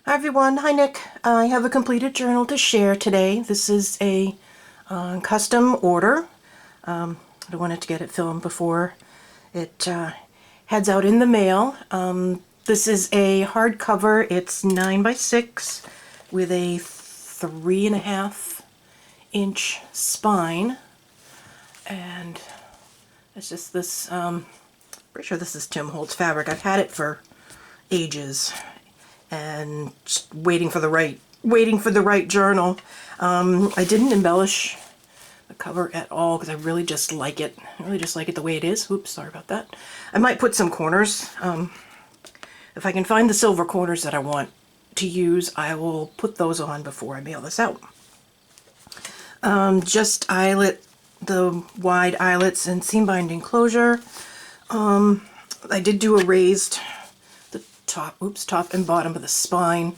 Hi everyone, hi Nick. I have a completed journal to share today. This is a custom order. I wanted to get it filmed before it heads out in the mail. This is a hardcover. It's 9 by 6 with a 3.5-inch spine, and it's just this. Pretty sure this is Tim Holtz fabric. I've had it for ages and just waiting for the right journal. I didn't embellish the cover at all because I really just like it. I really just like it the way it is. Oops, sorry about that. I might put some corners. If I can find the silver corners that I want to use, I will put those on before I mail this out. Just the wide eyelets and seam binding closure. I did do a raised top and bottom of the spine,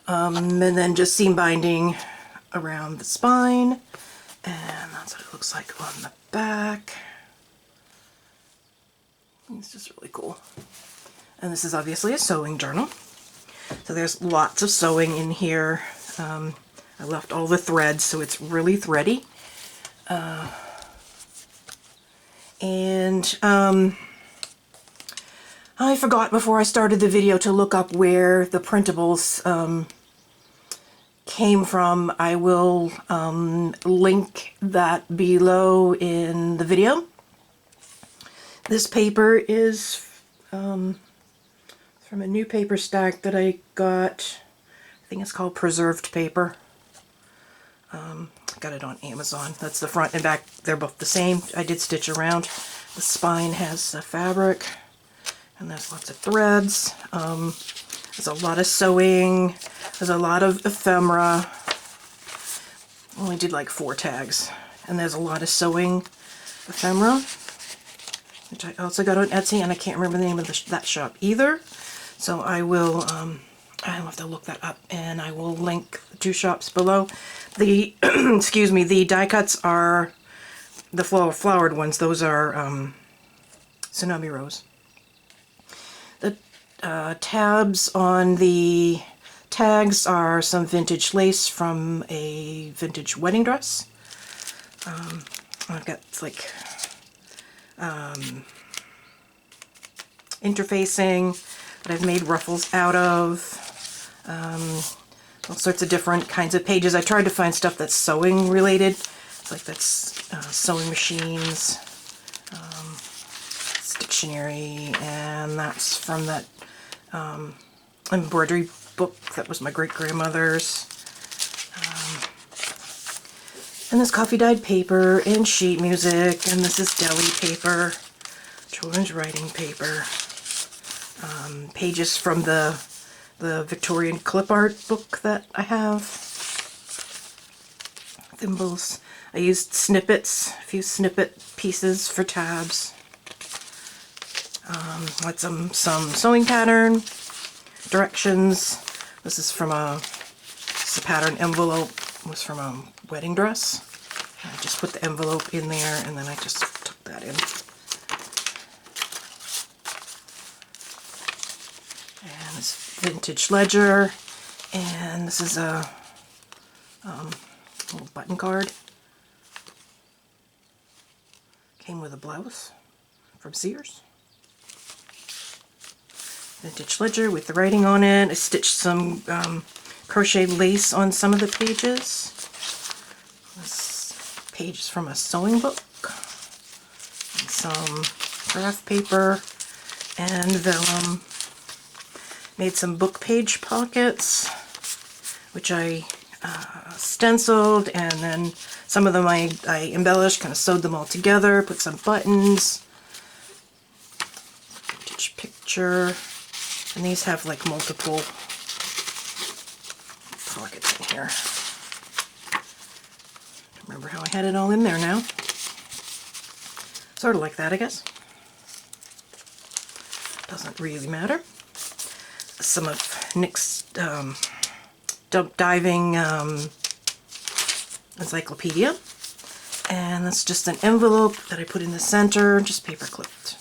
and then just seam binding around the spine, and that's what it looks like on the back. It's just really cool. And this is obviously a sewing journal, so there's lots of sewing in here. I left all the threads, so it's really thready. I forgot before I started the video to look up where the printables came from. I will link that below in the video. This paper is from a new paper stack that I got. I think it's called preserved paper. I got it on Amazon. That's the front and back. They're both the same. I did stitch around. The spine has the fabric. And there's lots of threads. There's a lot of sewing. There's a lot of ephemera. Only did like 4 tags. And there's a lot of sewing ephemera, which I also got on Etsy, and I can't remember the name of that shop either. So I'll have to look that up, and I will link the 2 shops below. The excuse me, the die cuts are the flowered ones. Those are Tsunami Rose. The tabs on the tags are some vintage lace from a vintage wedding dress. I've got like interfacing that I've made ruffles out of. All sorts of different kinds of pages. I tried to find stuff that's sewing related. It's like that's sewing machines, dictionary, and that's from that embroidery book that was my great-grandmother's. And this coffee dyed paper and sheet music, and this is deli paper, children's writing paper, pages from the Victorian clip art book that I have, thimbles. I used snippets, a few snippet pieces for tabs. With some sewing pattern, directions. This is from this pattern envelope was from a wedding dress. I just put the envelope in there, and then I just tuck that in. And this vintage ledger, and this is a little button card. Came with a blouse from Sears. Vintage ledger with the writing on it. I stitched some crochet lace on some of the pages. This page is from a sewing book. And some graph paper and vellum. Made some book page pockets, which I stenciled, and then some of them I embellished, kind of sewed them all together, put some buttons. Vintage picture. And these have like multiple pockets in here. Remember how I had it all in there now. Sort of like that, I guess. Doesn't really matter. Some of Nick's diving encyclopedia. And that's just an envelope that I put in the center, just paper clipped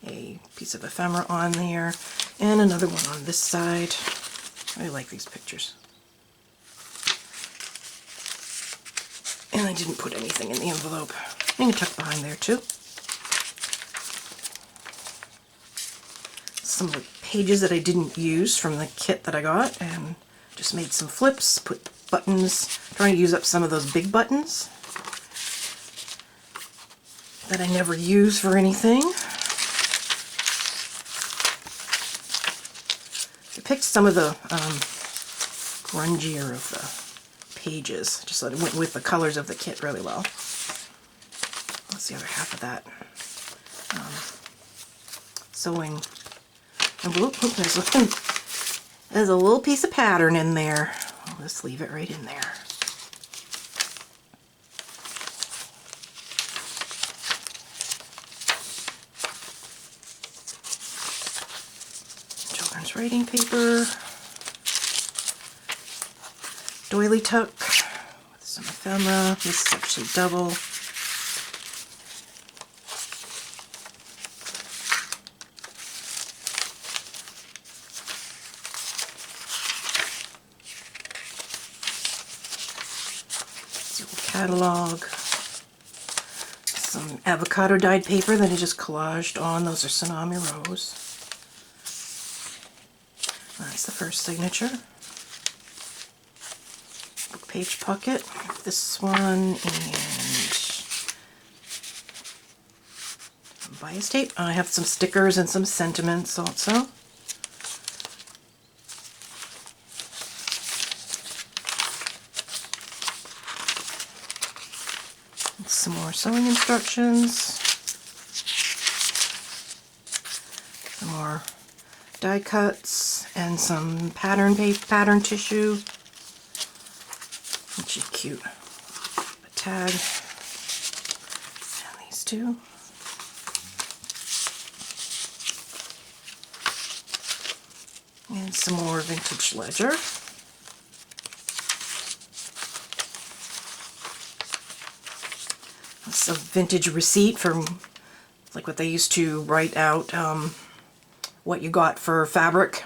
a piece of ephemera on there. And another one on this side. I really like these pictures. And I didn't put anything in the envelope. You can tuck behind there too. Some of the pages that I didn't use from the kit that I got, and just made some flips, put buttons, trying to use up some of those big buttons that I never use for anything. I picked some of the grungier of the pages, just so that it went with the colors of the kit really well. That's the other half of that sewing envelope. Oop, there's a little piece of pattern in there. I'll just leave it right in there. Children's writing paper. Doily tuck with some ephemera. This is actually double. Catalog, some avocado dyed paper that I just collaged on. Those are Tsunami Rose. That's the first signature. Book page pocket. This one and some bias tape. I have some stickers and some sentiments also. Some more sewing instructions, some more die cuts, and some pattern tissue, which is cute. A tag, and these two. And some more vintage ledger. It's a vintage receipt from like what they used to write out what you got for fabric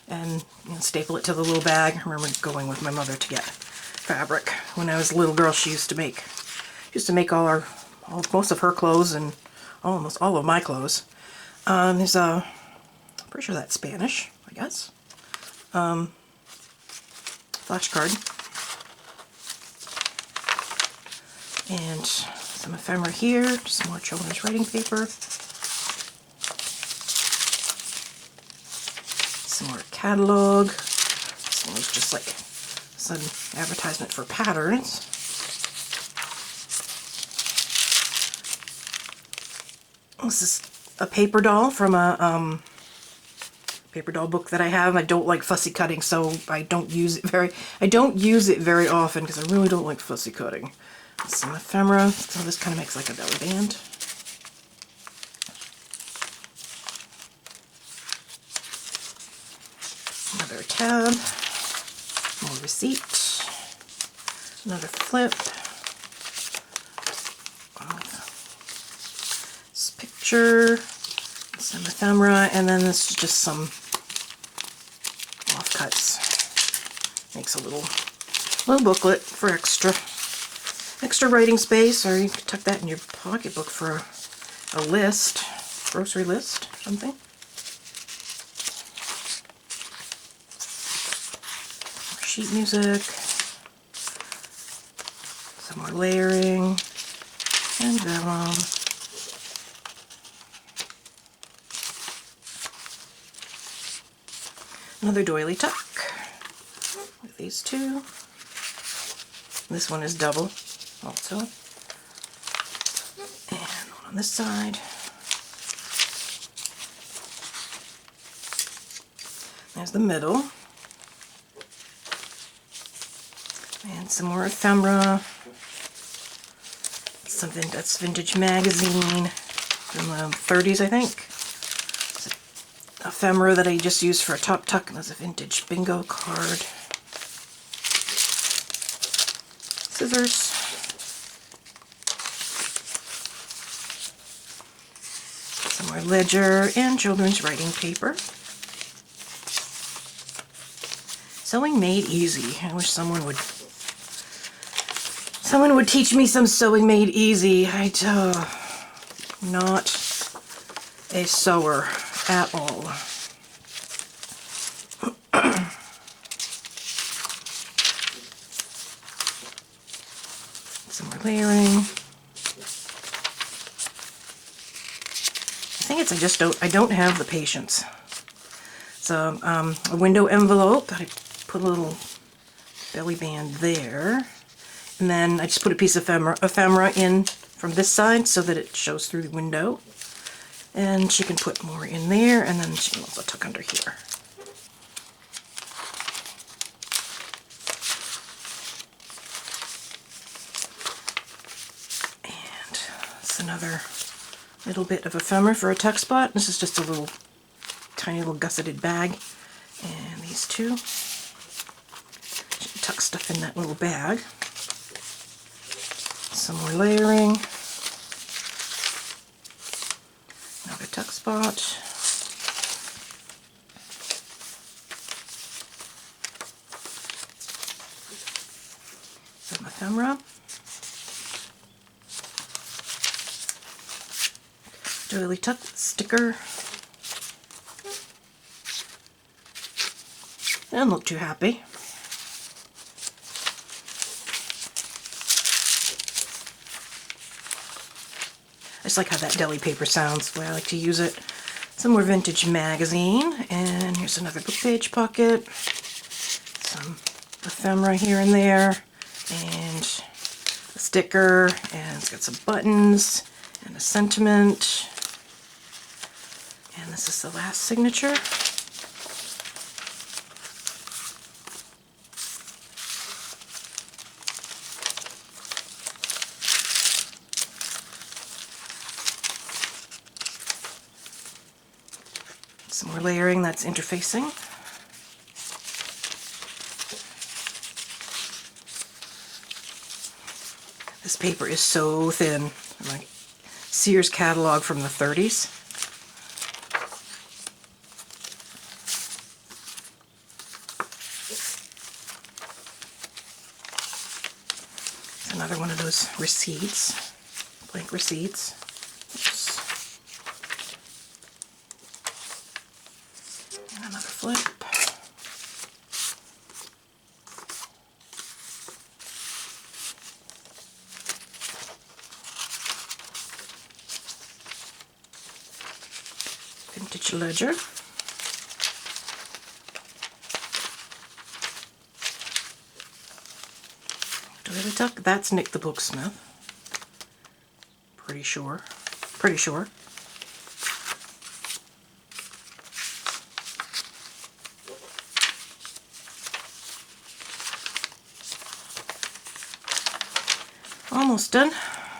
and staple it to the little bag. I remember going with my mother to get fabric when I was a little girl. She used to make most of her clothes and almost all of my clothes. There's a, I'm pretty sure that's Spanish, I guess. Flashcard. And some ephemera here, some more children's writing paper. Some more catalog. This one was just like some advertisement for patterns. This is a paper doll from a paper doll book that I have. I don't like fussy cutting, so I don't use it very often because I really don't like fussy cutting. Some ephemera, so this kind of makes like a belly band. Another tab, more receipt, another flip, this picture, some ephemera, and then this is just some offcuts. Makes a little booklet for extra writing space, or you could tuck that in your pocketbook for a list, grocery list, something. More sheet music, some more layering, and vellum. Another doily tuck with these two. This one is double also. And one on this side. There's the middle. And some more ephemera. Something that's Vintage Magazine from the 30s, I think. Ephemera that I just used for a top tuck, and there's a vintage bingo card. Scissors. Some more ledger and children's writing paper. Sewing Made Easy. I wish someone would teach me some Sewing Made Easy. Not a sewer at all. Some more layering. I think it's I don't have the patience. So a window envelope that I put a little belly band there, and then I just put a piece of ephemera in from this side so that it shows through the window, and she can put more in there, and then she can also tuck under here. And it's another little bit of ephemera for a tuck spot. This is just a little tiny little gusseted bag, and these two. Tuck stuff in that little bag. Some more layering. Another tuck spot. Some ephemera. Doily tuck sticker. I don't look too happy. I just like how that deli paper sounds, the way I like to use it. Some more vintage magazine, and here's another book page pocket. Some ephemera here and there, and a sticker, and it's got some buttons, and a sentiment. And this is the last signature. Some more layering, that's interfacing. This paper is so thin, like Sears catalog from the 30s. It's another one of those receipts, blank receipts. Oops. And another flip. Vintage ledger. Doily tuck. That's Nick the Booksmith. Pretty sure. Pretty sure. Almost done.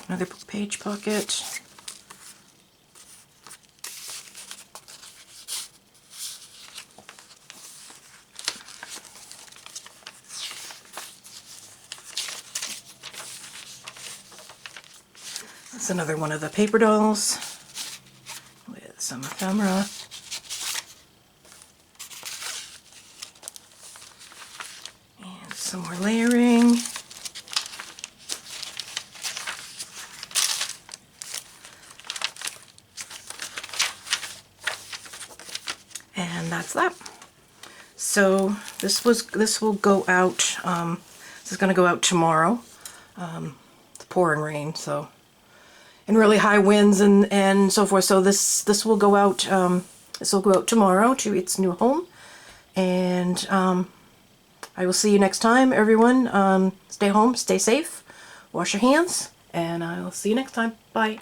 Another book page pocket. That's another one of the paper dolls with some ephemera. And some more layering. And that's that. So this will go out. This is going to go out tomorrow. It's pouring rain, so, and really high winds and so forth. So this will go out. This will go out tomorrow to its new home. And I will see you next time, everyone. Stay home, stay safe, wash your hands, and I will see you next time. Bye.